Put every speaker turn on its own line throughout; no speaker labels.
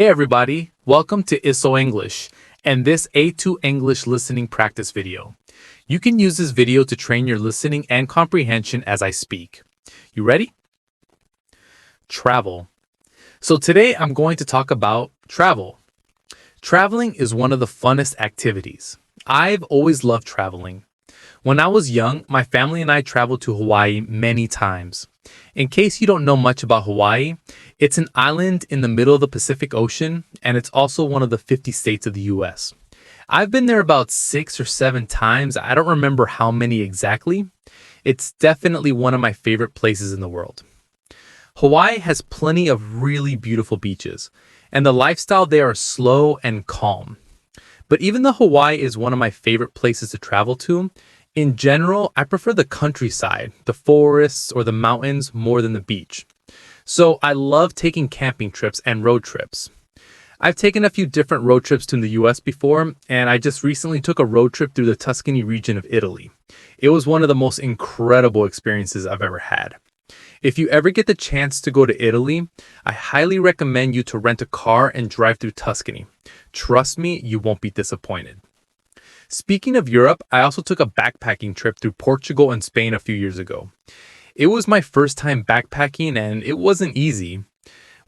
Hey everybody, welcome to ISO English and this A2 English listening practice video. You can use this video to train your listening and comprehension as I speak. You ready? Travel. So today I'm going to talk about travel. Traveling is one of the funnest activities. I've always loved traveling. When I was young, my family and I traveled to Hawaii many times. In case you don't know much about Hawaii, it's an island in the middle of the Pacific Ocean, and it's also one of the 50 states of the US. I've been there about 6 or 7 times. I don't remember how many exactly. It's definitely one of my favorite places in the world. Hawaii has plenty of really beautiful beaches, and the lifestyle there is slow and calm. But even though Hawaii is one of my favorite places to travel to, in general, I prefer the countryside, the forests, or the mountains more than the beach. So I love taking camping trips and road trips. I've taken a few different road trips to the US before, and I just recently took a road trip through the Tuscany region of Italy. It was one of the most incredible experiences I've ever had. If you ever get the chance to go to Italy, I highly recommend you to rent a car and drive through Tuscany. Trust me, you won't be disappointed. Speaking of Europe, I also took a backpacking trip through Portugal and Spain a few years ago. It was my first time backpacking and it wasn't easy.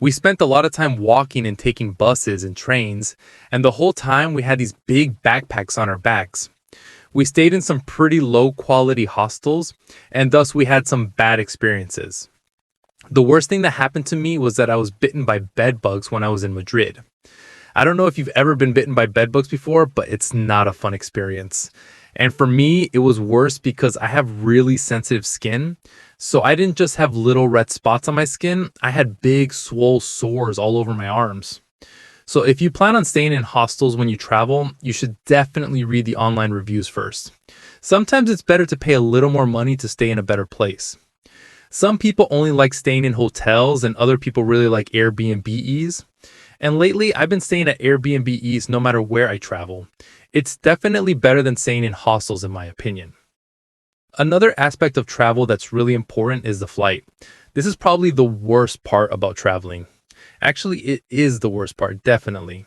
We spent a lot of time walking and taking buses and trains, and the whole time we had these big backpacks on our backs. We stayed in some pretty low quality hostels, and thus we had some bad experiences. The worst thing that happened to me was that I was bitten by bed bugs when I was in Madrid. I don't know if you've ever been bitten by bed bugs before, but it's not a fun experience. And for me, it was worse because I have really sensitive skin. So I didn't just have little red spots on my skin, I had big swole sores all over my arms. So if you plan on staying in hostels when you travel, you should definitely read the online reviews first. Sometimes it's better to pay a little more money to stay in a better place. Some people only like staying in hotels and other people really like Airbnbs. And lately, I've been staying at Airbnbs no matter where I travel. It's definitely better than staying in hostels in my opinion. Another aspect of travel that's really important is the flight. This is probably the worst part about traveling. Actually, it is the worst part, definitely.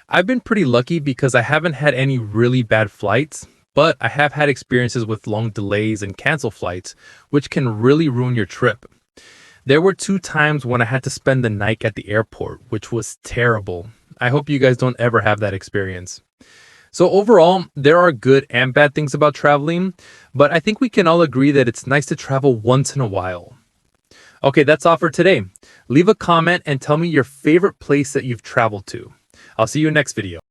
I've been pretty lucky because I haven't had any really bad flights, but I have had experiences with long delays and canceled flights, which can really ruin your trip. There were 2 times when I had to spend the night at the airport, which was terrible. I hope you guys don't ever have that experience. So overall, there are good and bad things about traveling, but I think we can all agree that it's nice to travel once in a while. Okay, that's all for today. Leave a comment and tell me your favorite place that you've traveled to. I'll see you in the next video.